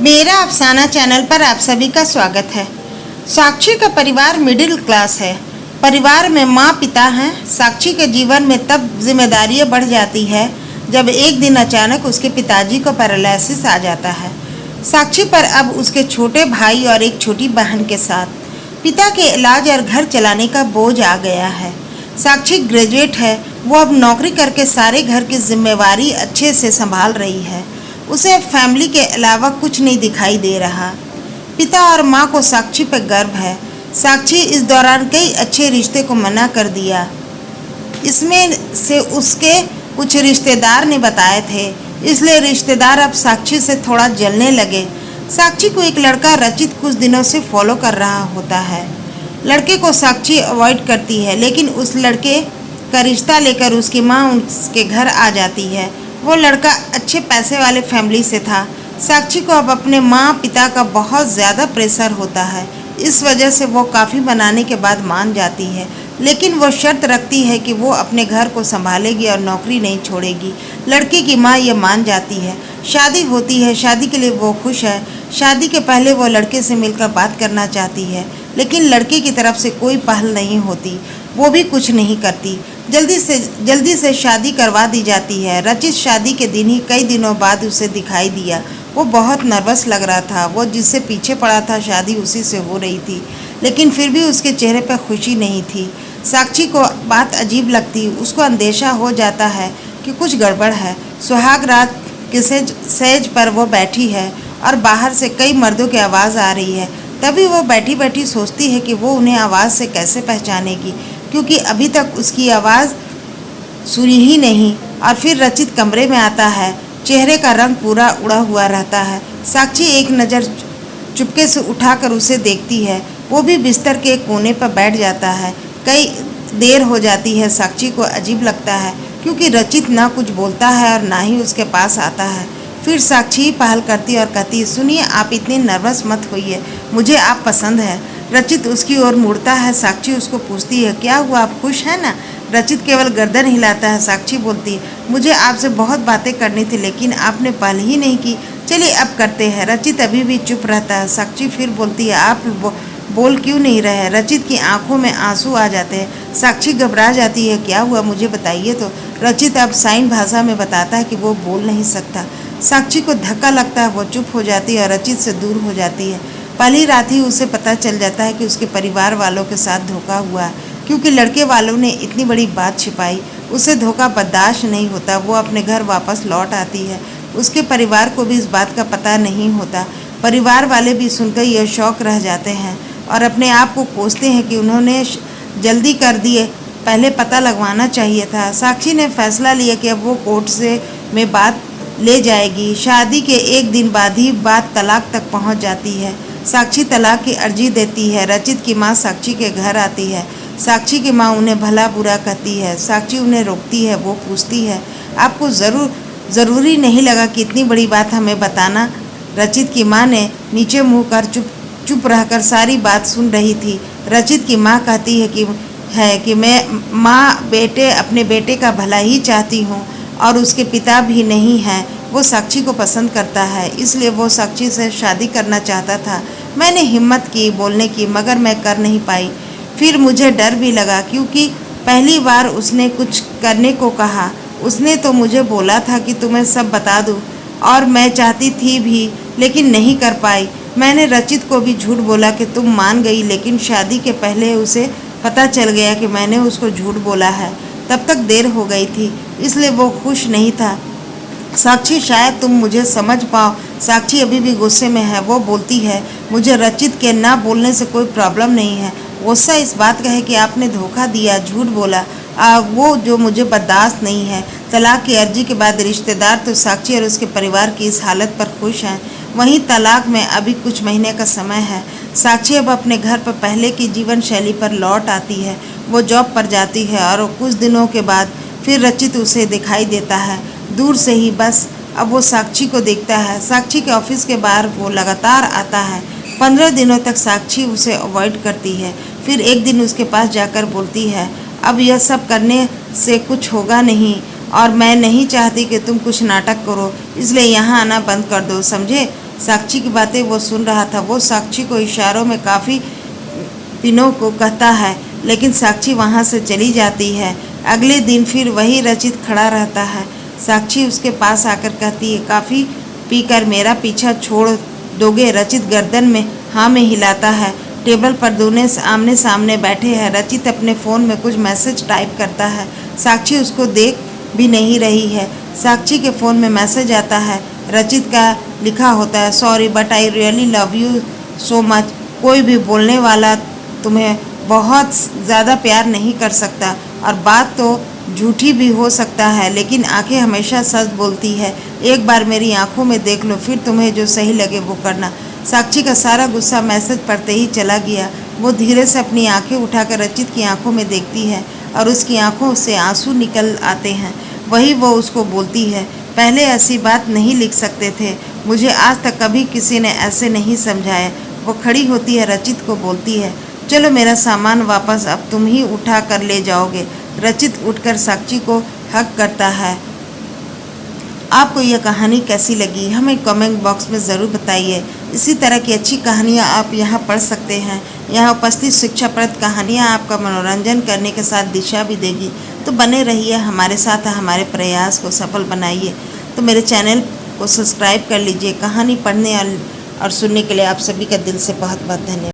मेरा अफसाना चैनल पर आप सभी का स्वागत है। साक्षी का परिवार मिडिल क्लास है। परिवार में माँ पिता हैं। साक्षी के जीवन में तब जिम्मेदारियाँ बढ़ जाती है जब एक दिन अचानक उसके पिताजी को पैरालिसिस आ जाता है। साक्षी पर अब उसके छोटे भाई और एक छोटी बहन के साथ पिता के इलाज और घर चलाने का बोझ आ गया है। साक्षी ग्रेजुएट है। वो अब नौकरी करके सारे घर की जिम्मेवारी अच्छे से संभाल रही है। उसे फैमिली के अलावा कुछ नहीं दिखाई दे रहा। पिता और माँ को साक्षी पर गर्व है। साक्षी इस दौरान कई अच्छे रिश्ते को मना कर दिया। इसमें से उसके कुछ रिश्तेदार ने बताए थे, इसलिए रिश्तेदार अब साक्षी से थोड़ा जलने लगे। साक्षी को एक लड़का रचित कुछ दिनों से फॉलो कर रहा होता है। लड़के को साक्षी अवॉइड करती है, लेकिन उस लड़के का रिश्ता लेकर उसकी माँ उसके घर आ जाती है। वो लड़का अच्छे पैसे वाले फैमिली से था। साक्षी को अब अपने माँ पिता का बहुत ज़्यादा प्रेशर होता है। इस वजह से वो काफ़ी मनाने के बाद मान जाती है, लेकिन वो शर्त रखती है कि वो अपने घर को संभालेगी और नौकरी नहीं छोड़ेगी। लड़के की माँ ये मान जाती है। शादी होती है। शादी के लिए वो खुश है। शादी के पहले वो लड़के से मिलकर बात करना चाहती है, लेकिन लड़के की तरफ से कोई पहल नहीं होती। वो भी कुछ नहीं करती। जल्दी से शादी करवा दी जाती है। रचित शादी के दिन ही कई दिनों बाद उसे दिखाई दिया। वो बहुत नर्वस लग रहा था। वो जिससे पीछे पड़ा था शादी उसी से हो रही थी, लेकिन फिर भी उसके चेहरे पर खुशी नहीं थी। साक्षी को बात अजीब लगती। उसको अंदेशा हो जाता है कि कुछ गड़बड़ है। सुहाग रात के सेज पर वो बैठी है और बाहर से कई मर्दों की आवाज़ आ रही है। तभी वो बैठी बैठी सोचती है कि वो उन्हें आवाज़ से कैसे पहचानेगी, क्योंकि अभी तक उसकी आवाज़ सुनी ही नहीं। और फिर रचित कमरे में आता है। चेहरे का रंग पूरा उड़ा हुआ रहता है। साक्षी एक नज़र चुपके से उठाकर उसे देखती है। वो भी बिस्तर के कोने पर बैठ जाता है। कई देर हो जाती है। साक्षी को अजीब लगता है, क्योंकि रचित ना कुछ बोलता है और ना ही उसके पास आता है। फिर साक्षी पहल करती और कहती, सुनिए, आप इतनी नर्वस मत होइए, मुझे आप पसंद है। रचित उसकी ओर मुड़ता है। साक्षी उसको पूछती है, क्या हुआ, आप खुश हैं ना? रचित केवल गर्दन हिलाता है। साक्षी बोलती है, मुझे आपसे बहुत बातें करनी थी, लेकिन आपने पहल ही नहीं की। चलिए अब करते हैं। रचित अभी भी चुप रहता है। साक्षी फिर बोलती है, आप बोल क्यों नहीं रहे? रचित की आंखों में आंसू आ जाते हैं। साक्षी घबरा जाती है, क्या हुआ, मुझे बताइए तो। रचित अब साइन भाषा में बताता है कि वो बोल नहीं सकता। साक्षी को धक्का लगता है। वो चुप हो जाती है और रचित से दूर हो जाती है। पहली रात ही उसे पता चल जाता है कि उसके परिवार वालों के साथ धोखा हुआ है, क्योंकि लड़के वालों ने इतनी बड़ी बात छिपाई। उसे धोखा बर्दाश्त नहीं होता। वो अपने घर वापस लौट आती है। उसके परिवार को भी इस बात का पता नहीं होता। परिवार वाले भी सुनकर यह शौक रह जाते हैं और अपने आप को कोसते हैं कि उन्होंने जल्दी कर दिए, पहले पता लगवाना चाहिए था। साक्षी ने फैसला लिया कि अब वो कोर्ट में बात ले जाएगी। शादी के एक दिन बाद ही बात तलाक तक पहुंच जाती है। साक्षी तलाक की अर्जी देती है। रचित की माँ साक्षी के घर आती है। साक्षी की माँ उन्हें भला बुरा कहती है। साक्षी उन्हें रोकती है। वो पूछती है, आपको ज़रूरी नहीं लगा कि इतनी बड़ी बात हमें बताना? रचित की माँ ने नीचे मुँह कर चुप रहकर सारी बात सुन रही थी। रचित की माँ कहती है कि मैं अपने बेटे का भला ही चाहती हूँ और उसके पिता भी नहीं हैं। वो साक्षी को पसंद करता है, इसलिए वो साक्षी से शादी करना चाहता था। मैंने हिम्मत की बोलने की, मगर मैं कर नहीं पाई। फिर मुझे डर भी लगा, क्योंकि पहली बार उसने कुछ करने को कहा। उसने तो मुझे बोला था कि तुम्हें सब बता दूँ, और मैं चाहती थी भी, लेकिन नहीं कर पाई। मैंने रचित को भी झूठ बोला कि तुम मान गई, लेकिन शादी के पहले उसे पता चल गया कि मैंने उसको झूठ बोला है। तब तक देर हो गई थी, इसलिए वो खुश नहीं था। साक्षी, शायद तुम मुझे समझ पाओ। साक्षी अभी भी गुस्से में है। वो बोलती है, मुझे रचित के ना बोलने से कोई प्रॉब्लम नहीं है। गुस्सा इस बात का है कि आपने धोखा दिया, झूठ बोला, वो जो मुझे बर्दाश्त नहीं है। तलाक की अर्जी के बाद रिश्तेदार तो साक्षी और उसके परिवार की इस हालत पर खुश हैं। वहीं तलाक में अभी कुछ महीने का समय है। साक्षी अब अपने घर पर पहले की जीवन शैली पर लौट आती है। वो जॉब पर जाती है और कुछ दिनों के बाद फिर रचित उसे दिखाई देता है, दूर से ही बस। अब वो साक्षी को देखता है। साक्षी के ऑफिस के बाहर वो लगातार आता है। 15 दिनों तक साक्षी उसे अवॉइड करती है। फिर एक दिन उसके पास जाकर बोलती है, अब यह सब करने से कुछ होगा नहीं, और मैं नहीं चाहती कि तुम कुछ नाटक करो, इसलिए यहाँ आना बंद कर दो, समझे? साक्षी की बातें वो सुन रहा था। वो साक्षी को इशारों में काफ़ी पिनो को कहता है, लेकिन साक्षी वहाँ से चली जाती है। अगले दिन फिर वही रचित खड़ा रहता है। साक्षी उसके पास आकर कहती है, काफ़ी पीकर मेरा पीछा छोड़ दोगे? रचित गर्दन में हाँ में हिलाता है। टेबल पर दोनों आमने सामने बैठे हैं। रचित अपने फ़ोन में कुछ मैसेज टाइप करता है। साक्षी उसको देख भी नहीं रही है। साक्षी के फ़ोन में मैसेज आता है। रचित का लिखा होता है, sorry but I really love you so much. कोई भी बोलने वाला तुम्हें बहुत ज़्यादा प्यार नहीं कर सकता, और बात तो झूठी भी हो सकता है, लेकिन आंखें हमेशा सच बोलती है। एक बार मेरी आंखों में देख लो, फिर तुम्हें जो सही लगे वो करना। साक्षी का सारा गुस्सा मैसेज पढ़ते ही चला गया। वो धीरे से अपनी आंखें उठाकर रचित की आंखों में देखती है और उसकी आंखों से आंसू निकल आते हैं। वही वो उसको बोलती है, पहले ऐसी बात नहीं लिख सकते थे, मुझे आज तक कभी किसी ने ऐसे नहीं समझाया। वो खड़ी होती है, रचित को बोलती है, चलो मेरा सामान वापस अब तुम ही उठा कर ले जाओगे। रचित उठकर साक्षी को हक करता है। आपको यह कहानी कैसी लगी हमें कमेंट बॉक्स में ज़रूर बताइए। इसी तरह की अच्छी कहानियाँ आप यहाँ पढ़ सकते हैं। यहाँ उपस्थित शिक्षाप्रद कहानियाँ आपका मनोरंजन करने के साथ दिशा भी देगी। तो बने रहिए हमारे साथ, हमारे प्रयास को सफल बनाइए। तो मेरे चैनल को सब्सक्राइब कर लीजिए। कहानी पढ़ने और सुनने के लिए आप सभी का दिल से बहुत बहुत धन्यवाद।